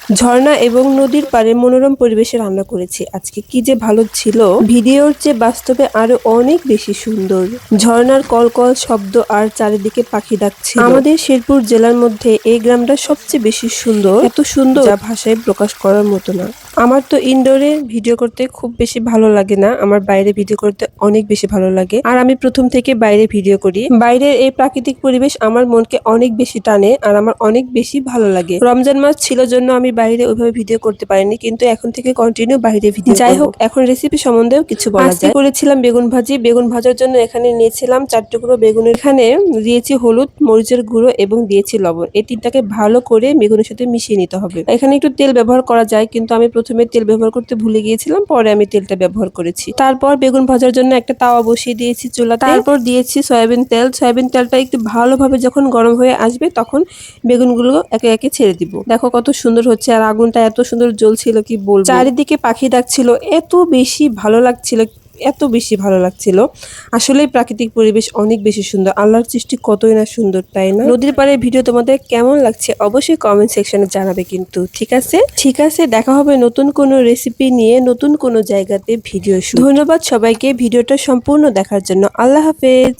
ঝর্ণা এবং নদীর পাড়ে মনোরম পরিবেশে রান্না করেছি। আজকে কি যে ভালো ছিল, ভিডিওর চেয়ে বাস্তবে আরো অনেক বেশি সুন্দর। ঝর্ণার কলকল শব্দ আর চারিদিকে পাখি ডাকছিল। আমাদের শেরপুর জেলার মধ্যে এই গ্রামটা সবচেয়ে বেশি সুন্দর, এত সুন্দর যা ভাষায় প্রকাশ করার মতো না। আমার তো ইনডোরে ভিডিও করতে খুব বেশি ভালো লাগে না, আমার বাইরে ভিডিও করতে অনেক বেশি ভালো লাগে। আর আমি প্রথম থেকে বাইরে ভিডিও করি। বাইরের এই প্রাকৃতিক পরিবেশ আমার মনকে অনেক বেশি টানে আর আমার অনেক বেশি ভালো লাগে। রমজান মাস ছিল জন্য আমি বাইরে ওইভাবে ভিডিও করতে পারিনি, কিন্তু এখন থেকে কন্টিনিউ বাইরে ভিডিও করব। যাই হোক, এখন রেসিপি সম্বন্ধেও কিছু বলা যায়। করেছিলাম বেগুন ভাজি। বেগুন ভাজার জন্য এখানে নিয়েছিলাম 4 টুকরো বেগুন। এখানে দিয়েছি হলুদ, মরিচের গুঁড়ো এবং দিয়েছি লবণ। এই তিনটাকে ভালো করে বেগুনের সাথে মিশিয়ে নিতে হবে। এখানে একটু তেল ব্যবহার করা যায়, কিন্তু আমি প্রথমে তেল ব্যবহার করতে ভুলে গিয়েছিলাম, পরে আমি তেলটা ব্যবহার করেছি। তারপর বেগুন ভাজার জন্য একটা তাওয়া বসিয়ে দিয়েছি চুলাতে। তারপর দিয়েছি সয়াবিন তেল। সয়াবিন তেলটা একটু ভালোভাবে যখন গরম হয়ে আসবে তখন বেগুনগুলো একে একে ছেড়ে দিব। দেখো কত সুন্দর হচ্ছে, আর আগুনটা এত সুন্দর জ্বলছিল কি বলবো। চারিদিকে পাখি ডাকছিল, এত বেশি ভালো লাগছিল, এত বেশি ভালো লাগছিল। আসলে প্রাকৃতিক পরিবেশ অনেক বেশি সুন্দর। আল্লাহর সৃষ্টি কতই না সুন্দর, তাই না? নদীর পাড়ে ভিডিও তোমাদের কেমন লাগছে অবশ্যই কমেন্ট সেকশনে জানাবে কিন্তু। ঠিক আছে, দেখা হবে নতুন কোনো রেসিপি নিয়ে নতুন কোনো জায়গাতে ভিডিও শুট। ধন্যবাদ সবাইকে ভিডিওটা সম্পূর্ণ দেখার জন্য। আল্লাহ হাফেজ।